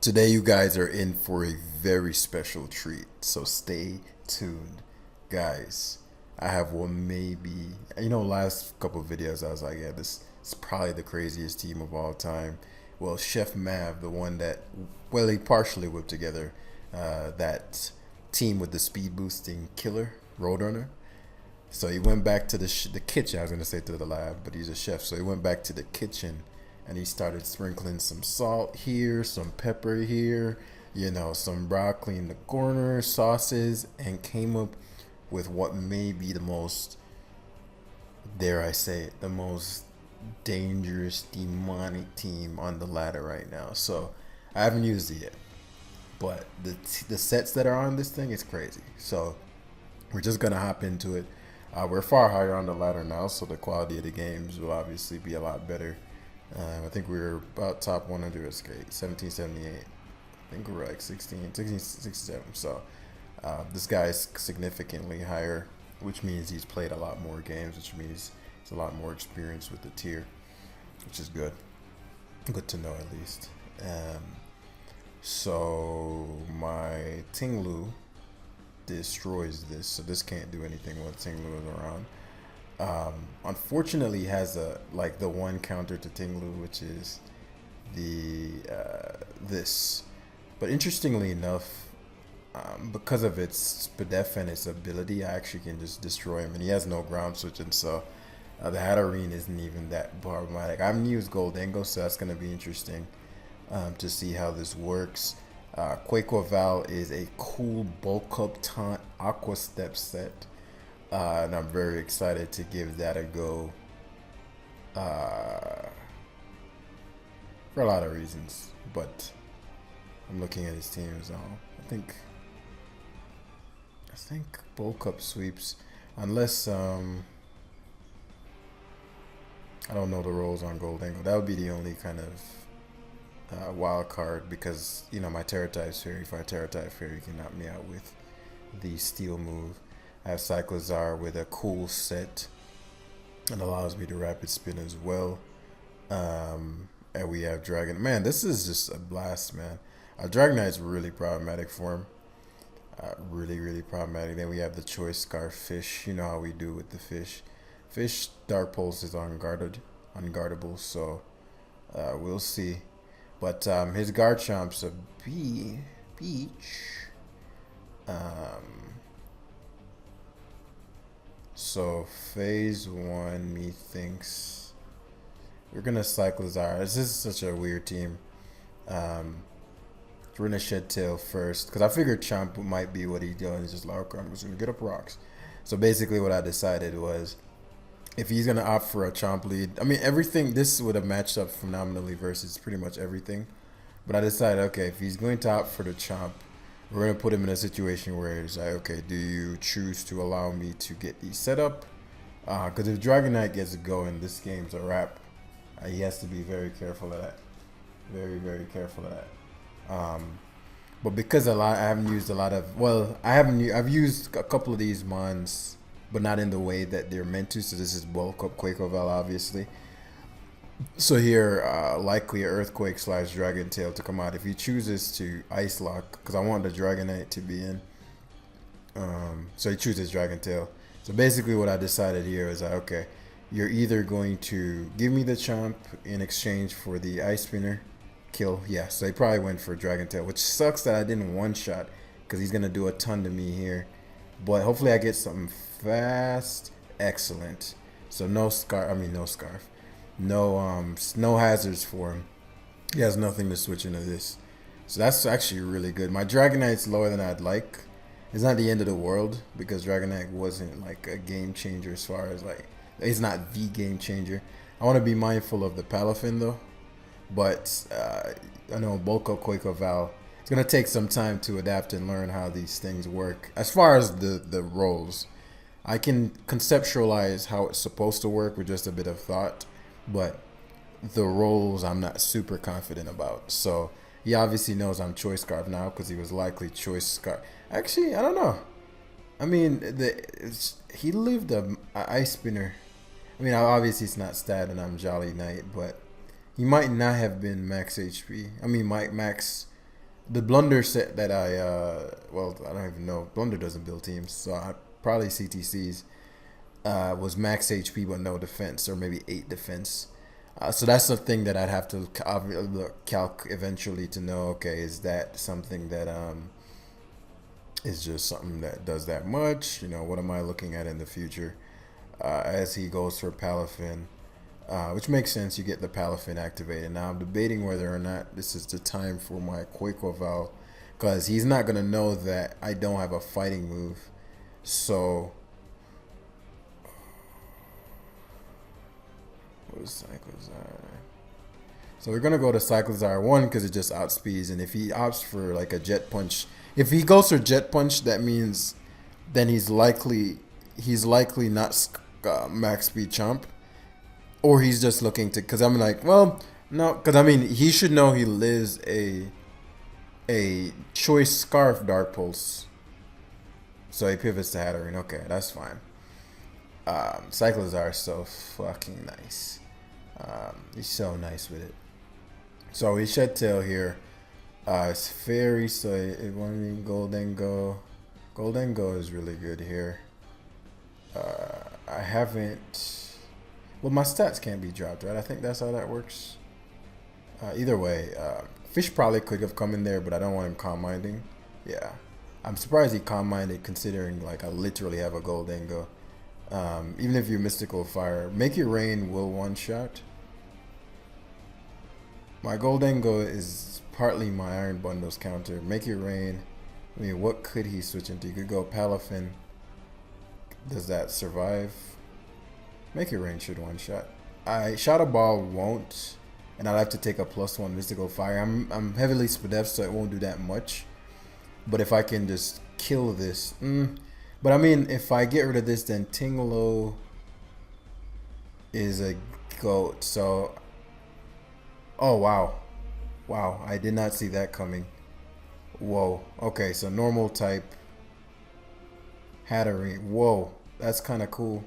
Today, you guys are in for a very special treat, so stay tuned, guys. I have one maybe, last couple of videos I was like, yeah, this is probably the craziest team of all time. Well, Chef Mav, the one that, well, he partially whipped together that team with the speed boosting killer, Roadrunner. So he went back to the kitchen. I was gonna say to the lab, but he's a chef. So he went back to the kitchen, and he started sprinkling some salt here, some pepper here, some broccoli in the corner, sauces, and came up with what may be the most, dare I say it, the most dangerous demonic team on the ladder right now. So I haven't used it yet, but the sets that are on this thing is crazy. So we're just gonna hop into it. We're far higher on the ladder now, so the quality of the games will obviously be a lot better. I think we were about top 100 escape, 1778. I think we were like 1667. So this guy's significantly higher, which means he's played a lot more games, which means he's a lot more experience with the tier, which is good. Good to know at least. So my Ting-lu destroys this, so this can't do anything when Ting-lu is around. Unfortunately, has a like the one counter to Ting-lu, which is the this. But interestingly enough, because of its SPDEF and its ability, I actually can just destroy him, and he has no ground switching, so the Hatterene isn't even that problematic. I haven't used Goldengo, so that's going to be interesting to see how this works. Quaco Val is a cool bulk up taunt Aqua Step set. And I'm very excited to give that a go for a lot of reasons. But I'm looking at his team as well. I think bulk up sweeps, unless I don't know the roles on Gold Angle. That would be the only kind of wild card because my Terra type's Fairy. If I Terra type Fairy, you can knock me out with the Steel move. I have Cyclozar with a cool set and allows me to rapid spin as well. And we have Dragon. Man, this is just a blast, man. Dragonite's really problematic for him. Really, really problematic. Then we have the Choice Scarf Fish. You know how we do with the fish. Fish Dark Pulse is unguardable, so we'll see. But his Garchomp's a beach. So phase one, me thinks we're gonna Cyclozar. This is such a weird team. We're gonna Shed Tail first because I figured Chomp might be what he doing. He's just like, okay, I'm just gonna get up rocks. So basically, what I decided was if he's gonna opt for a Chomp lead, I mean everything. This would have matched up phenomenally versus pretty much everything. But I decided, okay, if he's going to opt for the Chomp, we're going to put him in a situation where it's like, okay, do you choose to allow me to get the setup? Because if Dragonite gets going, this game's a wrap. He has to be very careful of that. Very, very careful of that. But because I haven't used a lot of, well, I've used a couple of these mons, but not in the way that they're meant to. So this is bulk up Quakoval, obviously. So here, likely Earthquake / Dragon Tail to come out. If he chooses to Ice Lock, because I want the Dragonite to be in. So he chooses Dragon Tail. So basically what I decided here is that, okay, you're either going to give me the Chomp in exchange for the Ice Spinner kill. Yeah, so he probably went for Dragon Tail, which sucks that I didn't one-shot because he's going to do a ton to me here. But hopefully I get something fast. Excellent. So no Scarf. No hazards for him. He has nothing to switch into this. So that's actually really good. My Dragonite's lower than I'd like. It's not the end of the world because Dragonite wasn't like a game changer as far as like, it's not the game changer. I want to be mindful of the Palafin though. But I know Bulk Up Quaker Val, it's going to take some time to adapt and learn how these things work. As far as the roles, I can conceptualize how it's supposed to work with just a bit of thought. But the roles I'm not super confident about. So he obviously knows I'm Choice Scarf now because he was likely Choice Scarf. Actually, I don't know. I mean, he lived a Ice Spinner. I mean, obviously it's not Stat and I'm Jolly Knight, but he might not have been max HP. I mean, max The Blunder set that well, I don't even know. Blunder doesn't build teams, so I probably CTCs was max HP but no defense, or maybe 8 defense. So that's the thing that I'd have to calc eventually to know. Okay, is that something that is just something that does that much? You know, what am I looking at in the future as he goes for Palafin? Which makes sense. You get the Palafin activated. Now I'm debating whether or not this is the time for my Quaco Val, because he's not gonna know that I don't have a fighting move. So what is Cyclizar? So we're gonna go to Cyclizar 1 because it just outspeeds, and if he opts for like a Jet Punch, if he goes for Jet Punch, that means then he's likely not max speed chomp, or he's just looking to. Because I'm like, well, no, because I mean he should know he lives a choice Scarf Dark Pulse, so he pivots to Hatterene. Okay, that's fine. Cyclizar is so fucking nice. He's so nice with it. So we shed tail here. It's fairy, so it won't mean Golden Go. Golden Go is really good here. I haven't. Well, my stats can't be dropped, right? I think that's how that works. Either way, Fish probably could have come in there, but I don't want him calm minding. Yeah, I'm surprised he calm minded considering like I literally have a Golden Go. Even if you Mystical Fire, Make It Rain will one shot. My Goldengo is partly my Iron Bundles counter. Make It Rain. I mean, what could he switch into? You could go Palafin. Does that survive? Make It Rain should one shot. Shadow Ball won't, and I'll have to take a +1 Mystical Fire. I'm heavily Spadef, so it won't do that much. But if I can just kill this, but I mean, if I get rid of this, then Ting-lu is a goat. So, oh wow, I did not see that coming. Whoa. Okay, so normal type Hatterene. Whoa, that's kind of cool.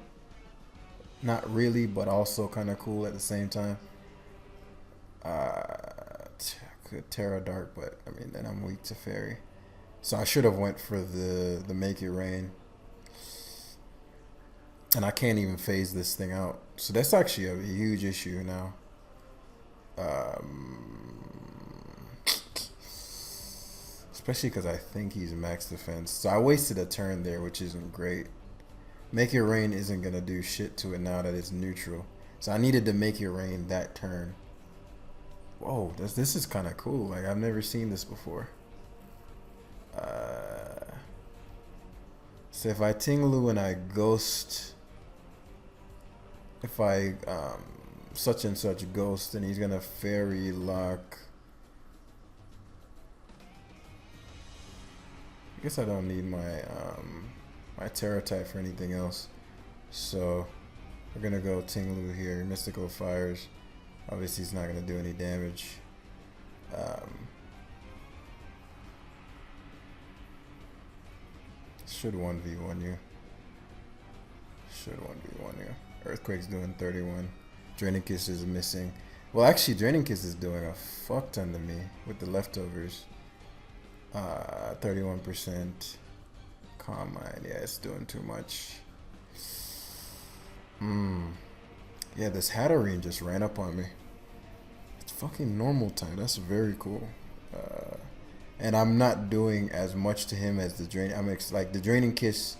Not really, but also kind of cool at the same time. Could Terra Dark, but I mean, then I'm weak to Fairy. So I should have went for the Make It Rain. And I can't even phase this thing out. So that's actually a huge issue now. Especially because I think he's max defense. So I wasted a turn there, which isn't great. Make It Rain isn't going to do shit to it now that it's neutral. So I needed to Make It Rain that turn. Whoa, this is kind of cool. Like, I've never seen this before. So if I Ting-lu and I Ghost... If I such and such Ghost, then he's gonna Fairy Lock. I guess I don't need my my Terra type for anything else. So we're gonna go Ting-lu here. Mystical Fires. Obviously, he's not gonna do any damage. Should 1v1 you. Should 1v1 you. Earthquake's doing 31. Draining Kiss is missing. Well, actually, Draining Kiss is doing a fuck ton to me with the leftovers. 31%. Calm Mind. Yeah, it's doing too much. Yeah, this Hatterene just ran up on me. It's fucking normal time. That's very cool. And I'm not doing as much to him as the Drain. Like the Draining Kiss,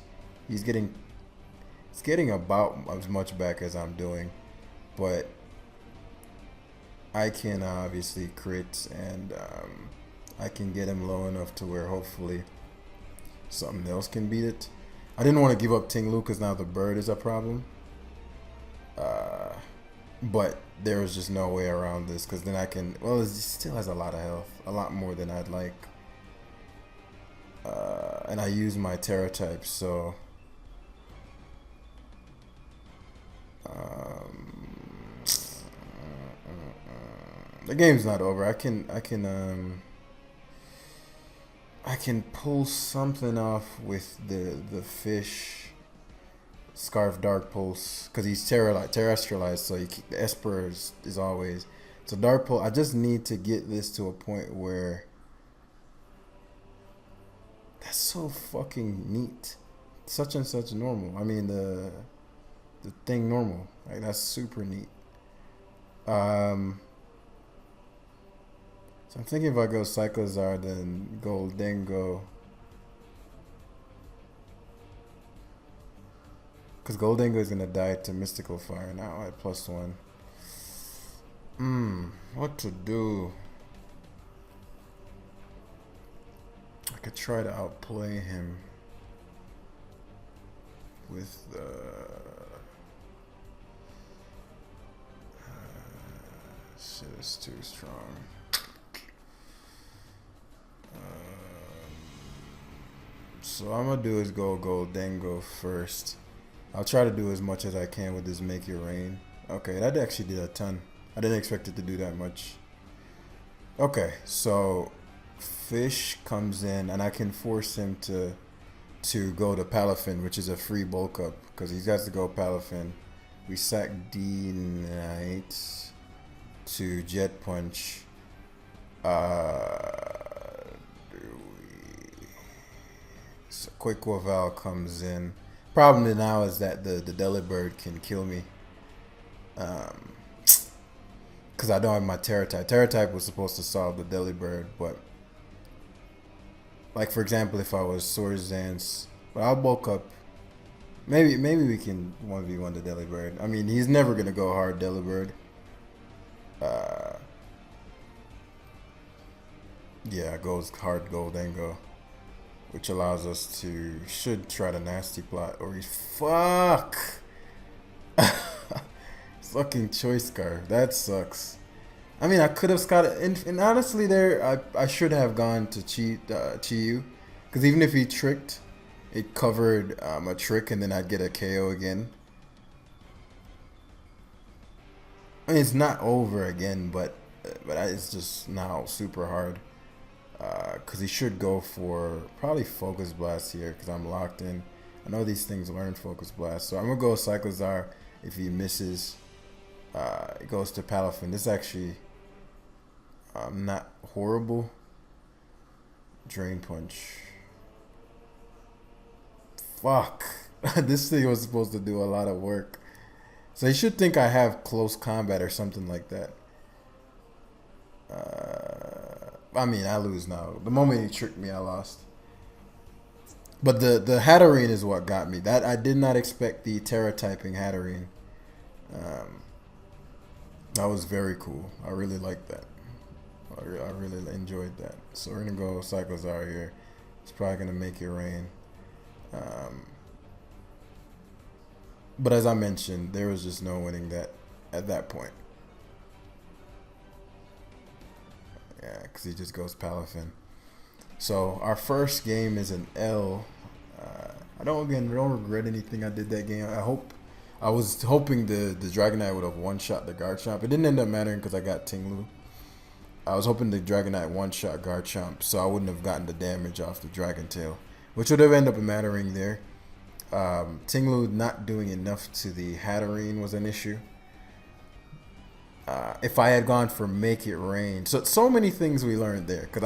it's getting about as much back as I'm doing, but I can obviously crit, and I can get him low enough to where hopefully something else can beat it. I didn't want to give up Ting-lu because now the bird is a problem, but there was just no way around this because then I can. Well, it still has a lot of health, a lot more than I'd like, and I use my Terra type, so. The game's not over. I can pull something off with the fish Scarf Dark Pulse because he's terrestrialized, so the Esper is always so Dark Pulse. I just need to get this to a point where so fucking neat. Such and such normal. I mean the thing normal. Like that's super neat. Um, so I'm thinking if I go Cyclozar, then Goldengo. Because Goldengo is gonna die to Mystical Fire now at +1. What to do? I could try to outplay him with shit is too strong. So what I'm gonna do is go Goldengo first. I'll try to do as much as I can with this Make It Rain. Okay, that actually did a ton. I didn't expect it to do that much. Okay, so Fish comes in and I can force him to go to Palafin, which is a free bulk up because he's got to go Palafin. We sack D Knight to Jet Punch. So Quaquaval comes in. Problem now is that the Delibird can kill me. Because I don't have my Terra type. Terra type was supposed to solve the Delibird, but like for example, if I was Swords Dance, but I'll bulk up. Maybe we can 1v1 the Delibird. I mean, he's never gonna go hard Delibird. Yeah, goes hard Goldengo, which allows us to should try the nasty plot or he's fuck. Fucking choice scarf. That sucks. I mean, I could have scouted, and honestly, I should have gone to Chiyu, because even if he tricked, it covered a trick, and then I'd get a KO again. I mean, it's not over again, but it's just now super hard. Because he should go for probably Focus Blast here, because I'm locked in. I know these things learn Focus Blast, so I'm gonna go Cyclozar. If he misses, it goes to Palafin. This is actually not horrible. Drain Punch. Fuck. This thing was supposed to do a lot of work. So he should think I have close combat or something like that. I mean, I lose now. The moment he tricked me, I lost. But the Hatterene is what got me. That I did not expect the Terra typing Hatterene. That was very cool. I really liked that. I really enjoyed that. So we're gonna go Cyclozar here. It's probably gonna make it rain. But as I mentioned, there was just no winning that at that point. Yeah, because he just goes Palafin. So our first game is an L. I don't regret anything I did that game. I was hoping the Dragonite would have one-shot the Garchomp. It didn't end up mattering because I got Ting-lu. I was hoping the Dragonite one-shot Garchomp, so I wouldn't have gotten the damage off the Dragon Tail, which would have ended up mattering there. Ting-lu not doing enough to the Hatterene was an issue. If I had gone for Make It Rain, so many things we learned there, because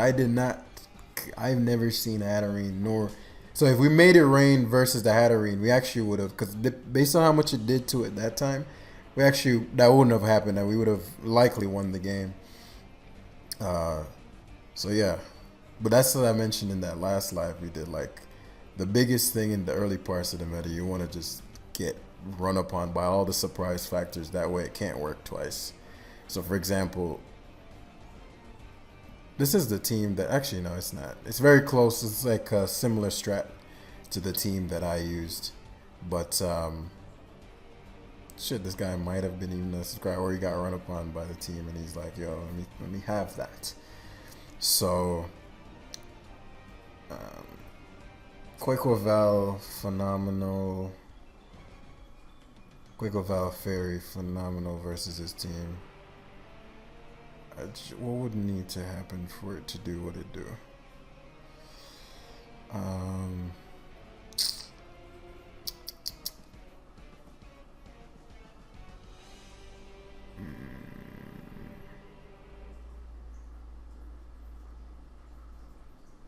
I've never seen Hatterene nor. So if we made it rain versus the Hatterene, we actually would have, because based on how much it did to it that time, that wouldn't have happened, and we would have likely won the game. So yeah, but that's what I mentioned in that last live we did. Like the biggest thing in the early parts of the meta, you want to just get run upon by all the surprise factors. That way, it can't work twice. So for example, this is the team that actually no, it's not. It's very close. It's like a similar strat to the team that I used, but shit, this guy might have been even a subscriber, or he got run upon by the team, and he's like, "Yo, let me have that." So, Quaquaval phenomenal. Quaquaval Fairy phenomenal versus his team. What would need to happen for it to do what it do?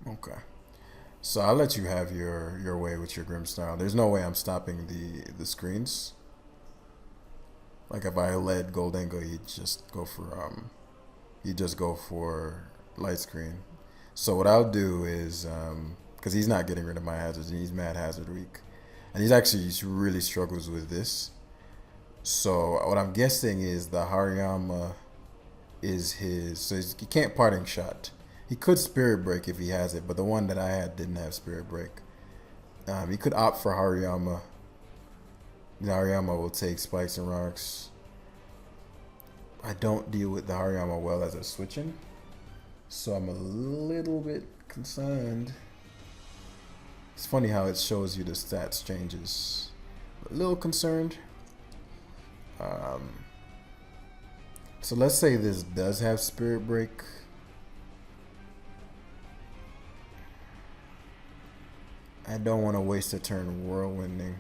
Okay. So I'll let you have your way with your Grim style. There's no way I'm stopping the screens. Like if I let Goldengo, he'd just go for light screen. So what I'll do is, because he's not getting rid of my hazards, and he's mad hazard weak, and he's really struggles with this. So what I'm guessing is the Hariyama is his. So he can't parting shot. He could spirit break if he has it, but the one that I had didn't have spirit break. He could opt for Hariyama. Hariyama will take spikes and rocks. I don't deal with the Hariyama well as a switching, so I'm a little bit concerned. It's funny how it shows you the stats changes. A little concerned. So let's say this does have spirit break. I don't want to waste a turn whirlwinding.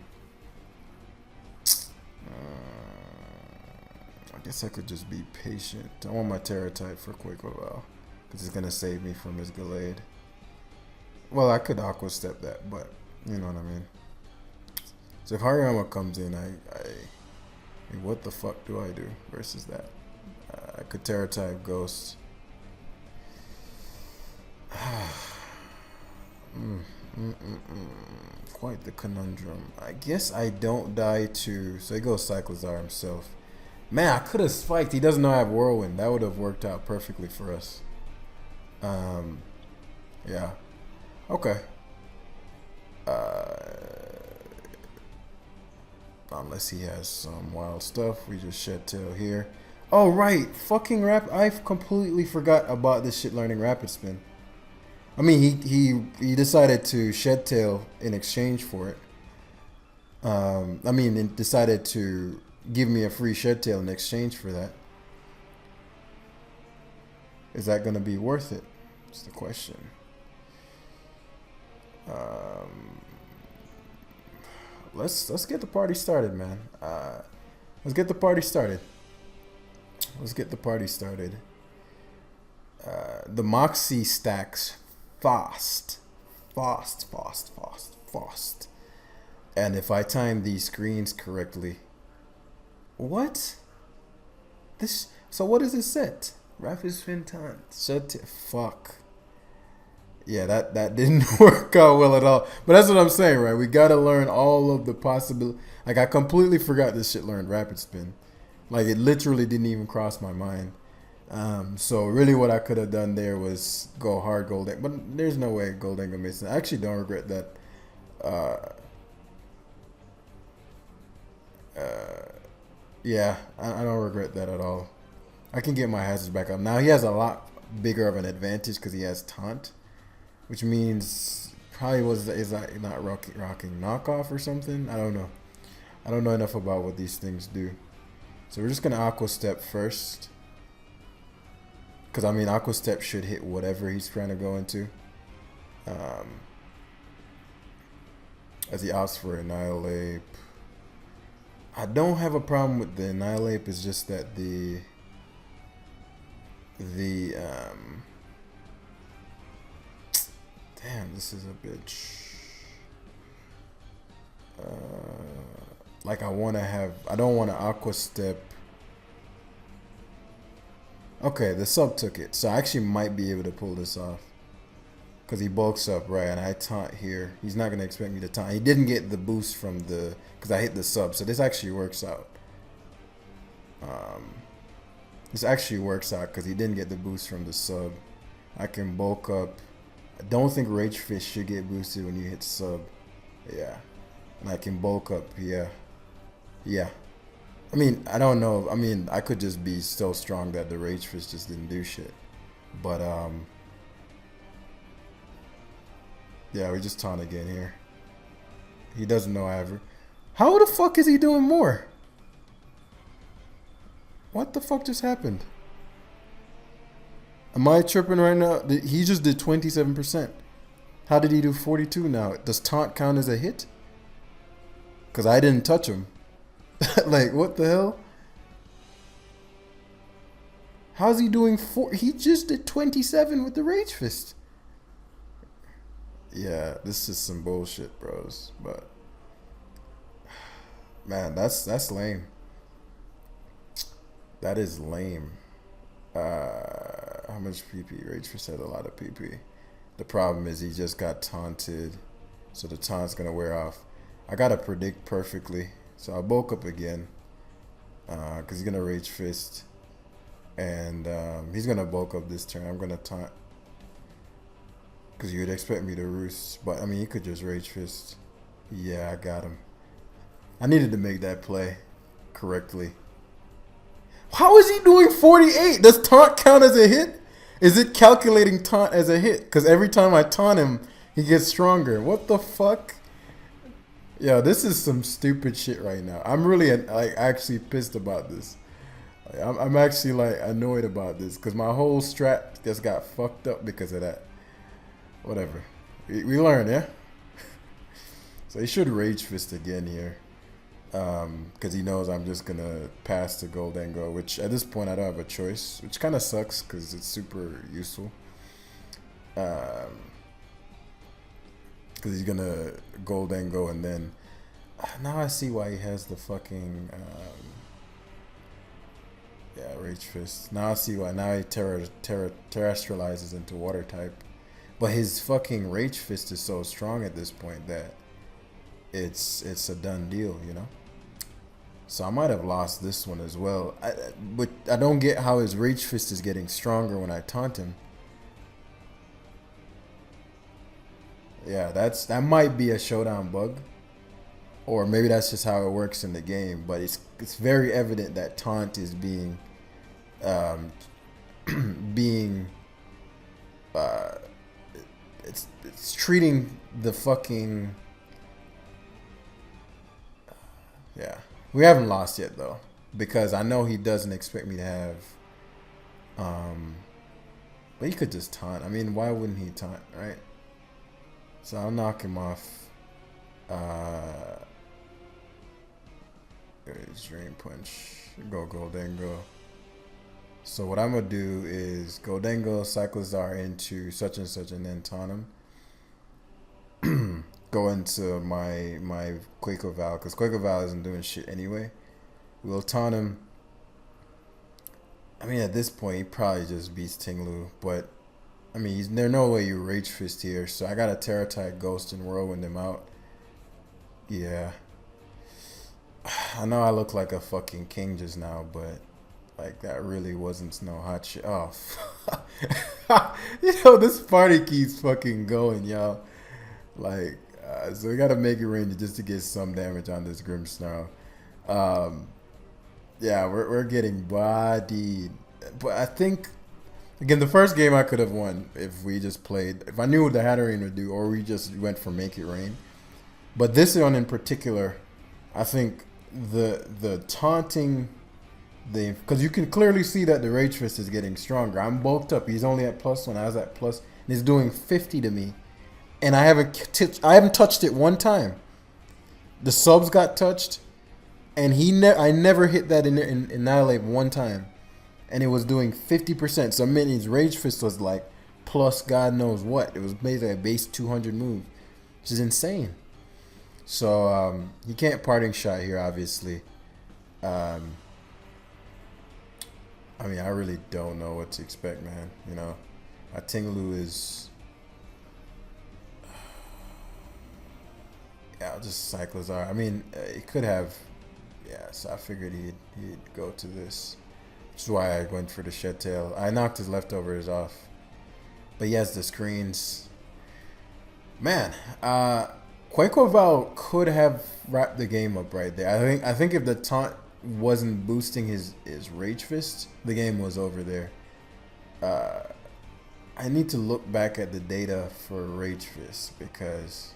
I guess I could just be patient. I want my Terra type for quick while, because it's gonna save me from his Gallade. Well, I could Aqua Step that, but you know what I mean. So if Hariyama comes in, I mean, what the fuck do I do versus that? I could Terra type Ghost. Quite the conundrum. I guess I don't die to. So he goes Cyclizar himself. Man, I could have spiked. He doesn't know I have Whirlwind. That would have worked out perfectly for us. Yeah. Okay. Unless he has some wild stuff, we just Shed Tail here. Oh right, fucking I completely forgot about this shit learning Rapid Spin. I mean, he decided to Shed Tail in exchange for it. He decided to give me a free Shed Tail in exchange for that. Is that going to be worth it? That's the question. Let's get the party started, man. Let's get the party started. The Moxie stacks fast. And if I time these screens correctly, what? So what is it set? Rapid Spin time. Fuck. Yeah, that didn't work out well at all. But that's what I'm saying, right? We gotta learn all of the possible. Like I completely forgot this shit learned Rapid Spin. Like it literally didn't even cross my mind. So really what I could have done there was go hard Golden. But there's no way Golden gonna miss it. I actually don't regret that. Yeah, I don't regret that at all. I can get my hazards back up. Now he has a lot bigger of an advantage because he has Taunt, which means probably is that not rocking knockoff or something? I don't know. I don't know enough about what these things do. So we're just gonna Aqua Step first. Because I mean Aqua Step should hit whatever he's trying to go into. As he opts for Annihilate. I don't have a problem with the Annihilate, it's just that the damn, this is a bitch. Like I don't want to Aqua Step. Okay, the sub took it, so I actually might be able to pull this off. Because he bulks up, right, and I taunt here. He's not going to expect me to taunt. He didn't get the boost from because I hit the sub, so this actually works out. This actually works out because he didn't get the boost from the sub. I can bulk up. I don't think Rage Fist should get boosted when you hit sub. Yeah. And I can bulk up, yeah. Yeah. I mean, I don't know. I mean, I could just be so strong that the Rage Fist just didn't do shit. But, yeah, we just taunt again here. He doesn't know I ever. How the fuck is he doing more? What the fuck just happened? Am I tripping right now? He just did 27%. How did he do 42 now? Does taunt count as a hit? Because I didn't touch him. Like, what the hell? How's he doing 4? He just did 27 with the Rage Fist. Yeah, this is some bullshit, bros. But man, that's lame. That is lame. How much PP? Rage for said a lot of PP. The problem is he just got taunted, so the taunt's gonna wear off. I gotta predict perfectly, so I'll bulk up again, cause he's gonna rage fist, and he's gonna bulk up this turn. I'm gonna taunt, cause you would expect me to roost, but I mean he could just rage fist. Yeah, I got him. I needed to make that play correctly. How is he doing 48? Does taunt count as a hit? Is it calculating taunt as a hit? Because every time I taunt him, he gets stronger. What the fuck? Yo, this is some stupid shit right now. I'm really like actually pissed about this. I'm actually like annoyed about this because my whole strat just got fucked up because of that. Whatever. We learned, yeah? So he should rage fist again here. Because he knows I'm just gonna pass to Goldengo, which at this point I don't have a choice, which kind of sucks because it's super useful. Because he's gonna Goldengo, and then now I see why he has the fucking yeah, Rage Fist. Now I see why. Now he terrestrializes into Water type, but his fucking Rage Fist is so strong at this point that it's a done deal, you know. So I might have lost this one as well. But I don't get how his Rage Fist is getting stronger when I taunt him. Yeah, that might be a Showdown bug. Or maybe that's just how it works in the game. But it's very evident that taunt is being being it's treating the fucking yeah. We haven't lost yet though, because I know he doesn't expect me to have. But he could just taunt. I mean, why wouldn't he taunt, right? So I'll knock him off. Dream Punch. Go Goldengo. So what I'm gonna do is Goldengo, Cyclizar into such and such, and then taunt him. Go into my Quaker Val, because Quaker Val isn't doing shit anyway. We'll taunt him. I mean, at this point, he probably just beats Ting-lu, but I mean, there's no way you Rage Fist here, so I gotta Terra type Ghost and Whirlwind him out. Yeah. I know I look like a fucking king just now, but like that really wasn't no hot shit. Oh, you know, this party keeps fucking going, y'all. Like, so we gotta make it rain just to get some damage on this Grimmsnarl. Yeah, we're getting bodied. But I think, again, the first game I could have won if we just played, if I knew what the Hatterene would do, or we just went for Make It Rain. But this one in particular, I think the taunting, because you can clearly see that the Rage Fist is getting stronger. I'm bulked up. He's only at +1. I was at plus, and he's doing 50 to me. And I haven't touched it one time. The subs got touched, and I never hit that in Annihilate one time, and it was doing 50%. So I mean, his Rage Fist was like plus God knows what. It was basically a base 200 move, which is insane. So you can't parting shot here, obviously. I mean, I really don't know what to expect, man. You know, Ting-lu is. Yeah, I'll just Cyclizar. I mean, he could have. Yeah, so I figured he'd go to this. Which is why I went for the Shed Tail. I knocked his leftovers off. But he has the screens. Man, Quakeoval could have wrapped the game up right there. I think if the taunt wasn't boosting his Rage Fist, the game was over there. I need to look back at the data for Rage Fist because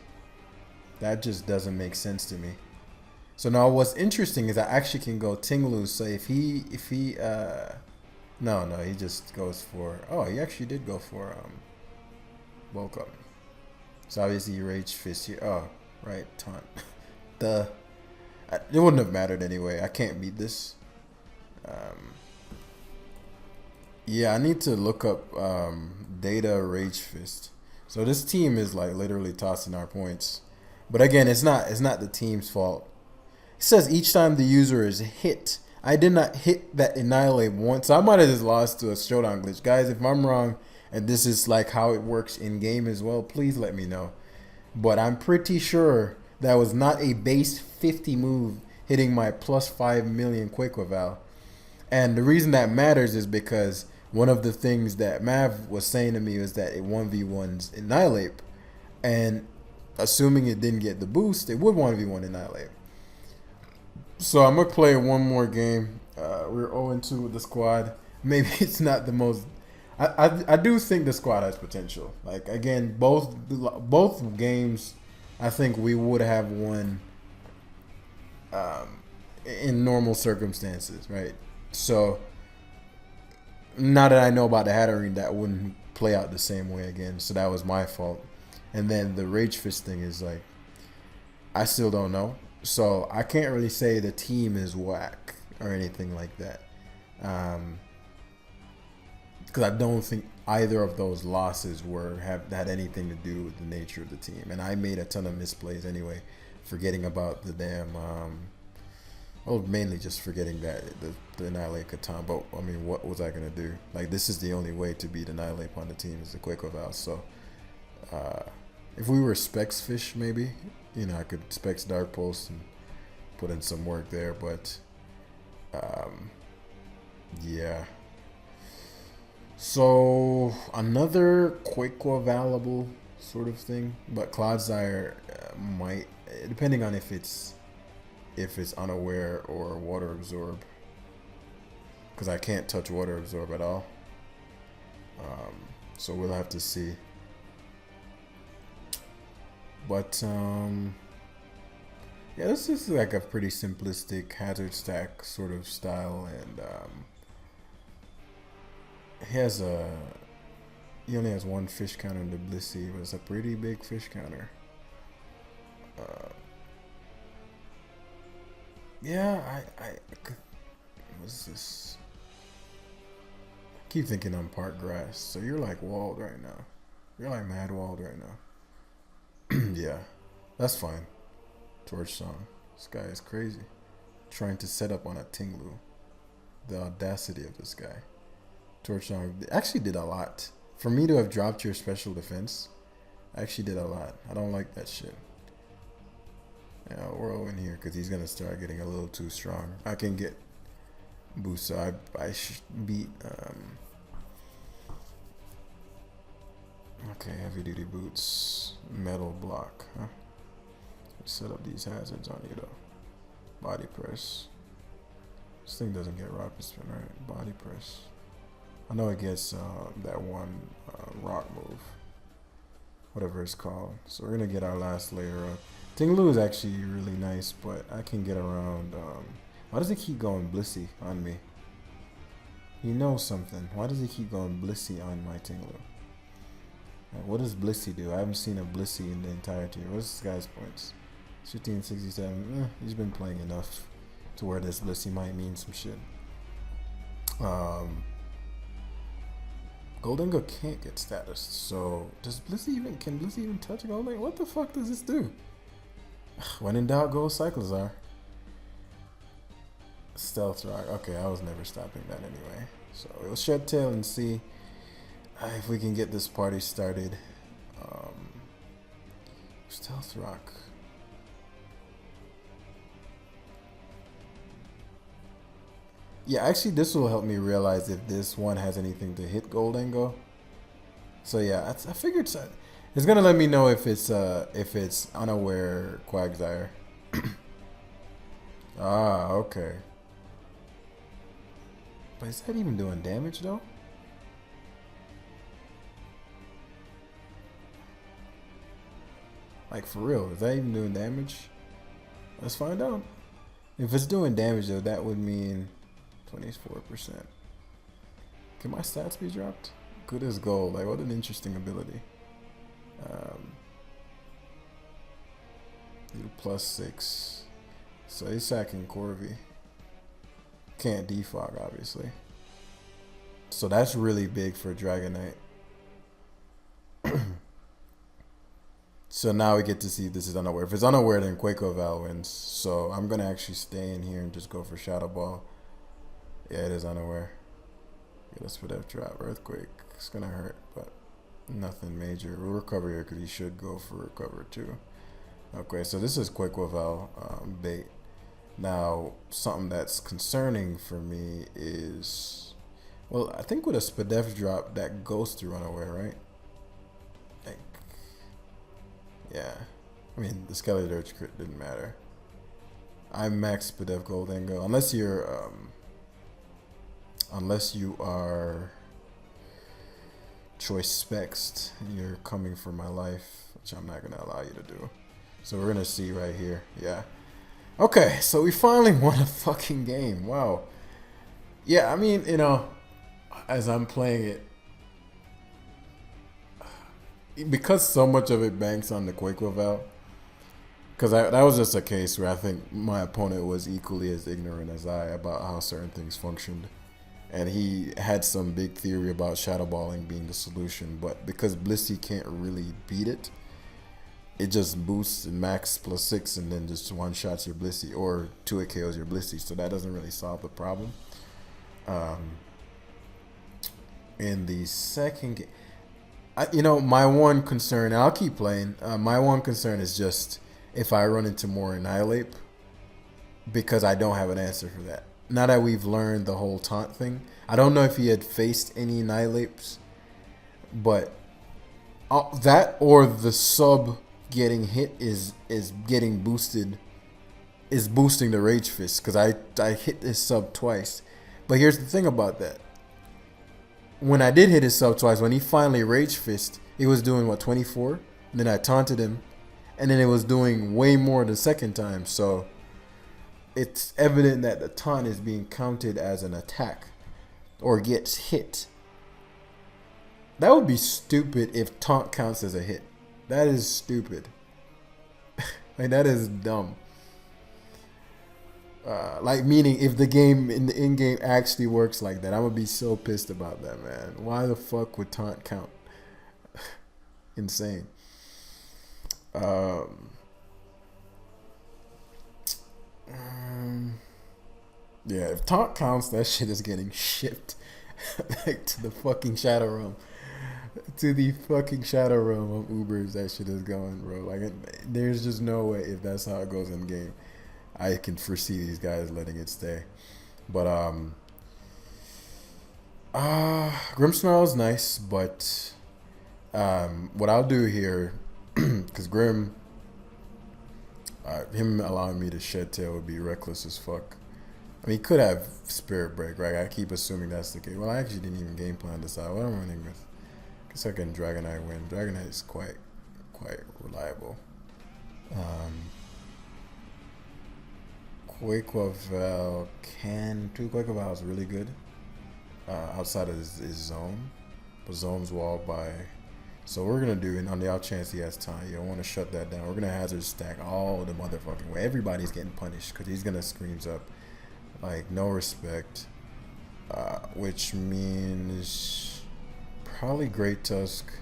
that just doesn't make sense to me. So now what's interesting is I actually can go Ting-lu. So if he no, he just goes for, oh, he actually did go for bulk up. So obviously Rage Fist here. Oh, right, taunt. It wouldn't have mattered anyway. I can't beat this. Yeah, I need to look up data Rage Fist. So this team is like literally tossing our points. But again, it's not the team's fault. It says each time the user is hit. I did not hit that annihilate once. So I might have just lost to a showdown glitch. Guys, if I'm wrong and this is like how it works in game as well, please let me know. But I'm pretty sure that was not a base 50 move hitting my plus 5 million Quick Val. And the reason that matters is because one of the things that Mav was saying to me was that it 1v1s Annihilate. And assuming it didn't get the boost, it would 1v1 Annihilate. So I'm going to play one more game. We're 0-2 with the squad. Maybe it's not the most... I do think the squad has potential. Like, again, both games, I think we would have won in normal circumstances, right? So, now that I know about the Hatterene, that wouldn't play out the same way again. So that was my fault. And then the Rage Fist thing is like, I still don't know. So I can't really say the team is whack or anything like that. Because I don't think either of those losses had anything to do with the nature of the team. And I made a ton of misplays anyway, forgetting about the damn... well, mainly just forgetting that the Annihilate Catan. But, I mean, what was I going to do? Like, this is the only way to beat Annihilate on the team is the Quick Val. So, if we were Specs Fish, maybe, you know, I could Specs Dark Pulse and put in some work there. But, yeah. So, another Quick Valable sort of thing. But Cloudsire might, depending on if it's unaware or water absorb, because I can't touch water absorb at all. So we'll have to see. But yeah, this is like a pretty simplistic hazard stack sort of style, and he only has one fish counter in the Blissey, but it's a pretty big fish counter. Yeah, what's this? I keep thinking I'm part grass. So you're like walled right now. You're like mad walled right now. Yeah, that's fine. Torch Song. This guy is crazy. Trying to set up on a Ting-lu. The audacity of this guy. Torch Song actually did a lot. For me to have dropped your special defense, I actually did a lot. I don't like that shit. Yeah, we're in here because he's gonna start getting a little too strong. I can get boost, so I should beat. Okay, heavy duty boots, metal block. Huh? Set up these hazards on you though. Body press. This thing doesn't get rocket spin, right? Body press. I know it gets that one rock move, whatever it's called. So we're gonna get our last layer up. Ting-lu is actually really nice, but I can get around. Why does it keep going Blissey on me? You know something. Why does it keep going Blissey on my Ting-lu? What does Blissey do? I haven't seen a Blissey in the entirety. What's this guy's points? 1567. He's been playing enough to where this Blissey might mean some shit. Goldengo can't get status. So can Blissey even touch Goldengo? What the fuck does this do? When in doubt, go Cyclozar. Stealth Rock. Okay, I was never stopping that anyway. So we'll Shed Tail and see if we can get this party started. Stealth Rock. Yeah, actually this will help me realize if this one has anything to hit Goldengo. So yeah, I figured it's gonna let me know if it's unaware Quagsire. Ah, okay. But is that even doing damage though? Like for real, is that even doing damage? Let's find out. If it's doing damage though, that would mean 24%. Can my stats be dropped? Good as gold. Like what an interesting ability. +6. So he's sacking Corvi. Can't defog, obviously. So that's really big for Dragonite. So now we get to see if this is unaware. If it's unaware, then Quaco Val wins. So I'm gonna actually stay in here and just go for Shadow Ball. Yeah, it is unaware. Get us for that drop. Earthquake. It's gonna hurt, but nothing major. We'll recover here because he should go for recover too. Okay, so this is Quaco Val bait. Now, something that's concerning for me is, well, I think with a Spadef drop that goes through unaware, right? Like, yeah. I mean, the Skeletor crit didn't matter. I max Spadef Goldango unless you are choice spexed and you're coming for my life, which I'm not gonna allow you to do. So we're gonna see right here. Yeah. Okay, so we finally won a fucking game. Wow. Yeah, I mean, you know, as I'm playing it, because so much of it banks on the Quaco Val, because that was just a case where I think my opponent was equally as ignorant as I about how certain things functioned. And he had some big theory about Shadow Balling being the solution, but because Blissey can't really beat it, it just boosts and max +6 and then just one shots your Blissey or 2 KOs your Blissey, so that doesn't really solve the problem. In the second game, you know, my one concern, and I'll keep playing, my one concern is just if I run into more Annihilate, because I don't have an answer for that. Now that we've learned the whole taunt thing, I don't know if he had faced any Annihilapes, but that or the sub getting hit is getting boosted, is boosting the Rage Fist, because I hit his sub twice. But here's the thing about that. When I did hit his sub twice, when he finally Rage Fist, it was doing what, 24? And then I taunted him, and then it was doing way more the second time. So it's evident that the taunt is being counted as an attack or gets hit. That would be stupid if taunt counts as a hit. That is stupid. Like, that is dumb. Like, meaning if the game in the in-game actually works like that, I'm gonna be so pissed about that, man. Why the fuck would taunt count? Insane. Yeah, if taunt counts, that shit is getting shipped like to the fucking Shadow Realm. To the fucking Shadow Realm of Ubers, that shit is going, bro. Like, there's just no way, if that's how it goes in game, I can foresee these guys letting it stay. But Grimmsnarl is nice, but what I'll do here, because Grim, him allowing me to shed tail would be reckless as fuck. I mean, he could have Spirit Break, right? I keep assuming that's the case. Well, I actually didn't even game plan this out. What am I running with? Guess I can Dragonite win. Dragonite is quite reliable. Quaco Val can... 2 Quaco Val is really good outside of his zone. But zone's walled by... So what we're going to do, and on the off chance he has time, you don't want to shut that down. We're going to hazard stack all the motherfucking way. Everybody's getting punished because he's going to screams up. Like, no respect. Which means probably Great Tusk.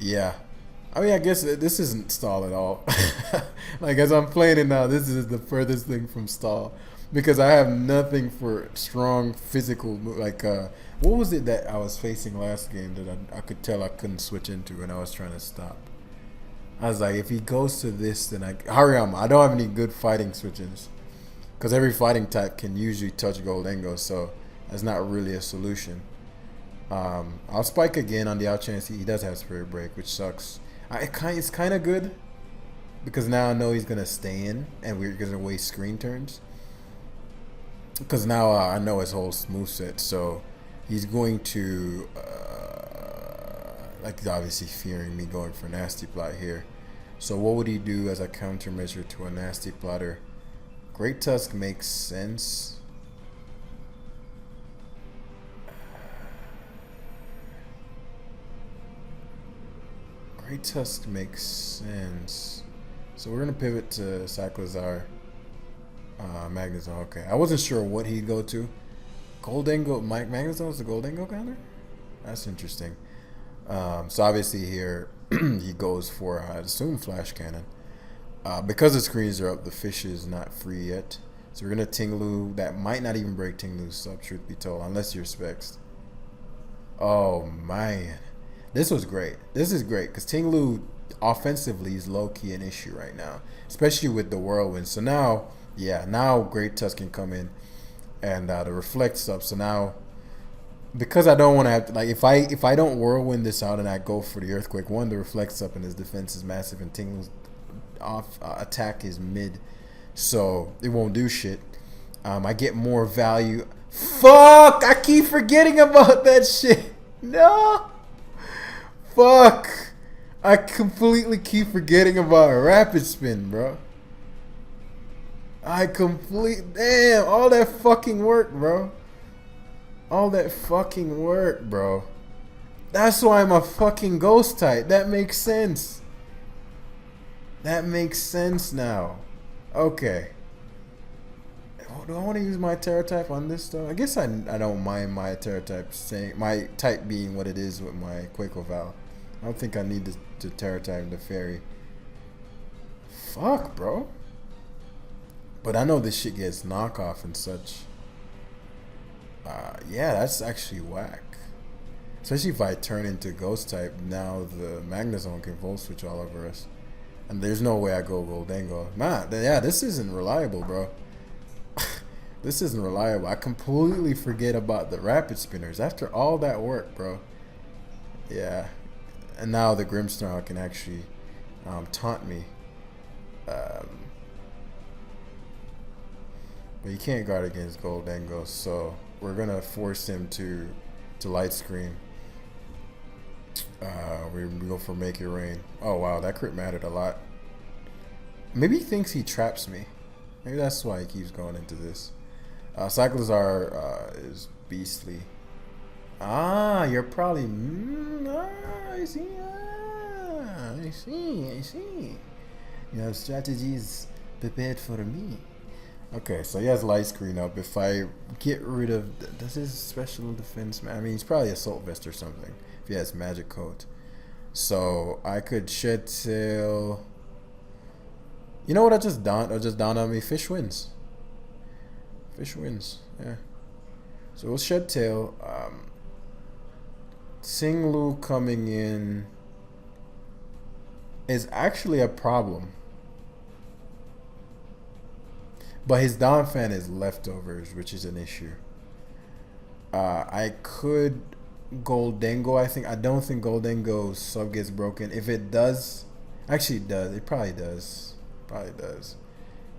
Yeah. I mean, I guess this isn't stall at all. Like, as I'm playing it now, this is the furthest thing from stall. Because I have nothing for strong physical, like, what was it that I was facing last game that I could tell I couldn't switch into and I was trying to stop? I was like, if he goes to this, then Hariyama, I don't have any good fighting switches. Because every fighting type can usually touch Goldango, so that's not really a solution. I'll spike again on the out chance he does have Spirit Break, which sucks. It's kind of good, because now I know he's going to stay in, and we're going to waste screen turns. Because now I know his whole moveset, so he's going to, like, he's obviously fearing me going for Nasty Plot here. So what would he do as a countermeasure to a Nasty Plotter? Great Tusk makes sense. Great Tusk makes sense. So we're going to pivot to Cyclizar. Magnezone, okay. I wasn't sure what he'd go to. Goldango, Magnezone is the Goldango counter? That's interesting. So obviously here, he goes for, I assume, Flash Cannon. Because the screens are up, the fish is not free yet. So we're going to Ting-lu. That might not even break Ting-lu's sub, truth be told, unless you're Specs. Oh, man. This was great. This is great because Ting-lu offensively is low-key an issue right now, especially with the Whirlwind. So now, yeah, now Great Tusk can come in and the Reflect sub. So now, because I don't want to have to, like, if I don't Whirlwind this out and I go for the Earthquake, one, the Reflects up and his defense is massive, and Ting-lu's off attack is mid, so it won't do shit. I get more value. Fuck! I keep forgetting about that shit. No! Fuck! I completely keep forgetting about Rapid Spin, bro. Damn, all that fucking work, bro. All that fucking work, bro. That's why I'm a fucking ghost type. That makes sense. That makes sense now. Okay. Do I want to use my Terra type on this though? I guess I don't mind my Terra type saying my type being what it is with my Quaco Val. I don't think I need to Terra type the fairy. Fuck, bro. But I know this shit gets knockoff and such. Yeah, that's actually whack. Especially if I turn into Ghost type, now the Magnezone can Volt Switch all over us. And there's no way I go Goldango. Nah, yeah, this isn't reliable, bro. This isn't reliable. I completely forget about the Rapid Spinners after all that work, bro. Yeah. And now the Grimmsnarl can actually taunt me. But you can't guard against Goldango, so we're going to force him to Light Screen. We go for Make It Rain. Oh, wow, that crit mattered a lot. Maybe he thinks he traps me. Maybe that's why he keeps going into this. Cyclizar is beastly. You're probably... I see. I see. You have strategies prepared for me. Okay, so he has Light Screen up. If I get rid of... Does his special defense... I mean, he's probably Assault Vest or something. If he has Magic Coat. So, I could Shed Tail... You know what I just dawned on me? Fish wins. Fish wins, yeah. So we'll Shed Tail. Ting-lu coming in is actually a problem. But his Donphan is leftovers, which is an issue. I could Goldango, I think. I don't think Goldango's sub gets broken. If it does, actually it does. It probably does. Probably does.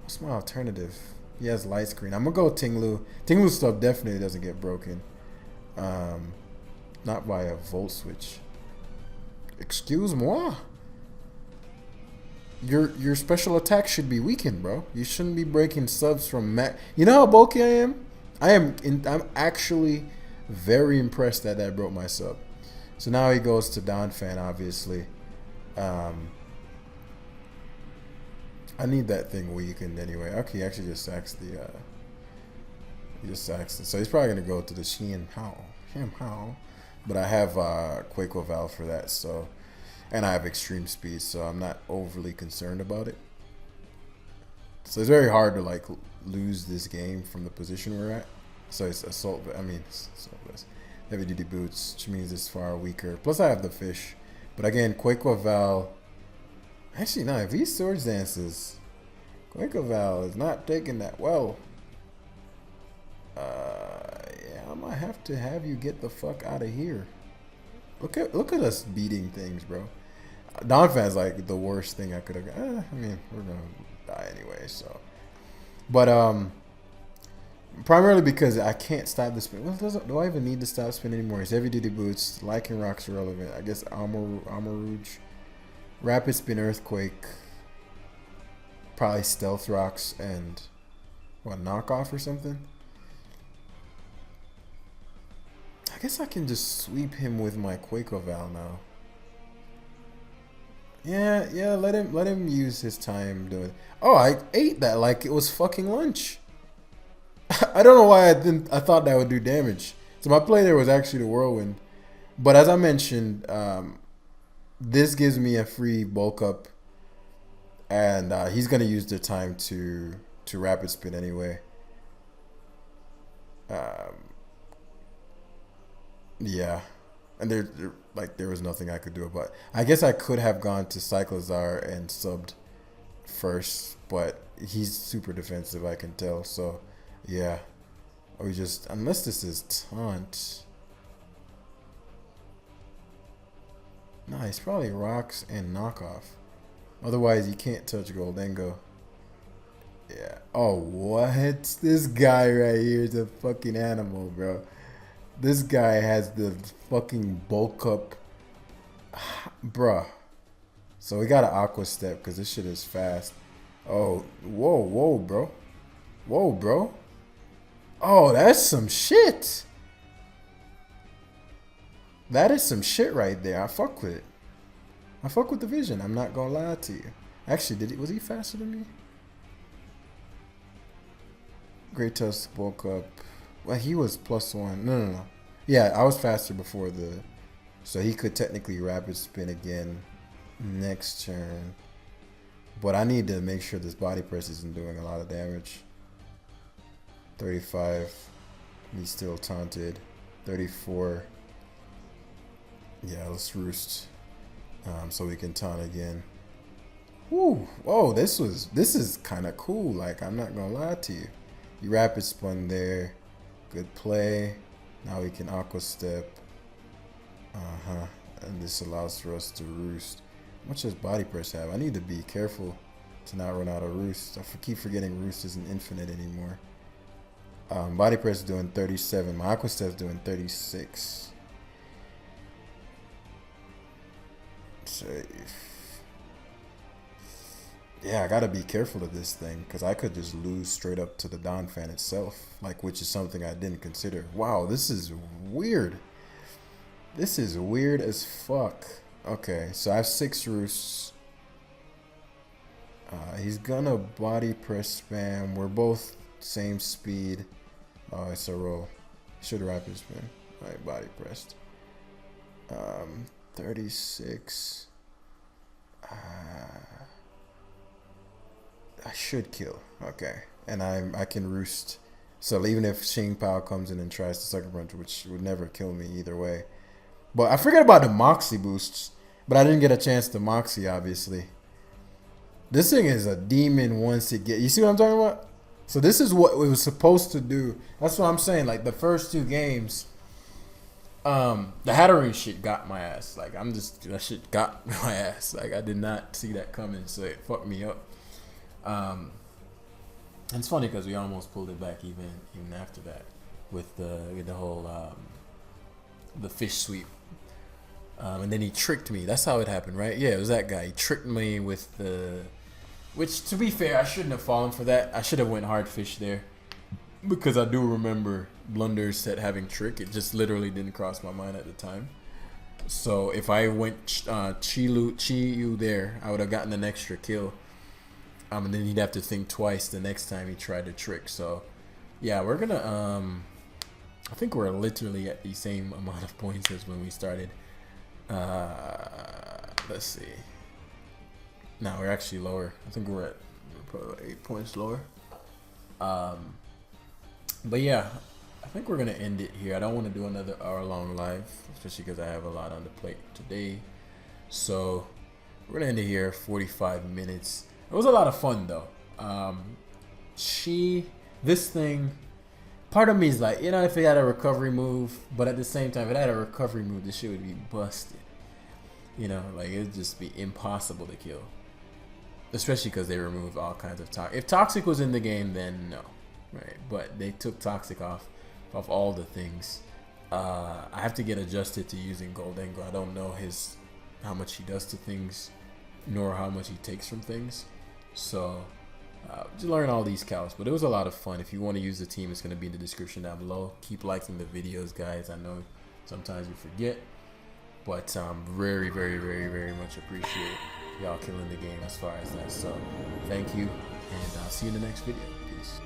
What's my alternative? He has Light Screen. I'm gonna go Ting-lu. Ting-lu's stuff definitely doesn't get broken. Not by a Volt Switch. Excuse moi. Your special attack should be weakened, bro. You shouldn't be breaking subs from Mac. You know how bulky I am? I'm actually very impressed that broke my sub. So now he goes to Donphan, obviously. I need that thing weakened anyway. Okay, he actually just sacks the he just sacks it. So he's probably gonna go to the Xian Hao. But I have Quaco Val for that, so, and I have extreme speed, so I'm not overly concerned about it. So it's very hard to like lose this game from the position we're at. So it's assault vest. Heavy duty boots, which means it's far weaker. Plus I have the fish. But again, Quaco Val. Actually, no, if he Swords Dances, Quaco Val is not taking that well. Yeah, I might have to have you get the fuck out of here. Look at us beating things, bro. Donphan's like the worst thing I could have. I mean, we're gonna die anyway, so. But primarily because I can't stop the spin. Well, do I even need to stop spin anymore? It's heavy duty boots. Lycan Rock's irrelevant. I guess Armor Rouge. Rapid Spin Earthquake, probably Stealth Rocks, and what, Knockoff or something? I guess I can just sweep him with my Quaco Val now. Yeah, let him use his time doing. Oh, I ate that like it was fucking lunch. I don't know why I thought that would do damage. So my play there was actually the Whirlwind. But as I mentioned, this gives me a free bulk up, and he's gonna use the time to rapid spin anyway. Um, yeah, and like there was nothing I could do about it. I guess I could have gone to Cyclozar and subbed first, but he's super defensive, I can tell. So yeah, we just, unless this is taunt. Nah, he's probably rocks and knockoff. Otherwise, you can't touch Goldengo. Yeah. Oh, what? This guy right here is a fucking animal, bro. This guy has the fucking bulk up. Bruh. So we got an Aqua Step because this shit is fast. Oh, whoa, whoa, bro. Whoa, bro. Oh, that's some shit. That is some shit right there. I fuck with it. I fuck with the vision. I'm not gonna lie to you. Actually, was he faster than me? Great Tusk bulk up. Well, he was +1. No. Yeah, I was faster before the. So he could technically rapid spin again next turn. But I need to make sure this body press isn't doing a lot of damage. 35. He's still taunted. 34. Yeah, let's roost. So we can taunt again. Woo! Whoa, this is kind of cool. Like, I'm not gonna lie to you. You rapid spun there. Good play. Now we can Aqua Step. And this allows for us to roost. How much does body press have? I need to be careful to not run out of roost. I keep forgetting roost isn't infinite anymore. Body press is doing 37. My Aqua Step's doing 36. Safe. Yeah, I gotta be careful of this thing because I could just lose straight up to the Don fan itself, like, which is something I didn't consider. Wow, this is weird. This is weird as fuck. Okay, so I have 6 roosts. He's gonna body press spam. We're both same speed. Oh, it's a roll. Should rapid spin. Alright, body pressed. 36. I should kill. Okay. And I can roost. So even if Shing Pao comes in and tries to sucker punch, which would never kill me either way. But I forgot about the Moxie boosts. But I didn't get a chance to Moxie, obviously. This thing is a demon once it gets... You see what I'm talking about? So this is what it was supposed to do. That's what I'm saying. Like, the first 2 games... the Hatterene shit got my ass. Like, that shit got my ass. Like, I did not see that coming, so it fucked me up. And it's funny because we almost pulled it back even after that with the whole the fish sweep. And then he tricked me. That's how it happened, right? Yeah, it was that guy. He tricked me with the... Which, to be fair, I shouldn't have fallen for that. I should have went hard fish there. Because I do remember Blunder's set having trick. It just literally didn't cross my mind at the time. So if I went Chi-Yu there, I would have gotten an extra kill. And then he'd have to think twice the next time he tried to trick. So yeah, we're gonna I think we're literally at the same amount of points as when we started. Let's see. No, we're actually lower. I think we're probably 8 points lower. But yeah, I think we're gonna end it here. I don't want to do another hour-long live, especially because I have a lot on the plate today. So we're gonna end it here. 45 minutes. It was a lot of fun though. This thing, part of me is like, if it had a recovery move, but at the same time, if it had a recovery move, this shit would be busted. Like, it'd just be impossible to kill. Especially because they removed all kinds of toxic. If toxic was in the game, then no. Right, but they took toxic off all the things. I have to get adjusted to using Goldengo. I don't know how much he does to things, nor how much he takes from things. So just learn all these cows. But it was a lot of fun. If you want to use the team, it's going to be in the description down below. Keep liking the videos, guys. I know sometimes you forget, but very, very, very, very much appreciate y'all killing the game as far as that. So thank you, and I'll see you in the next video. Peace.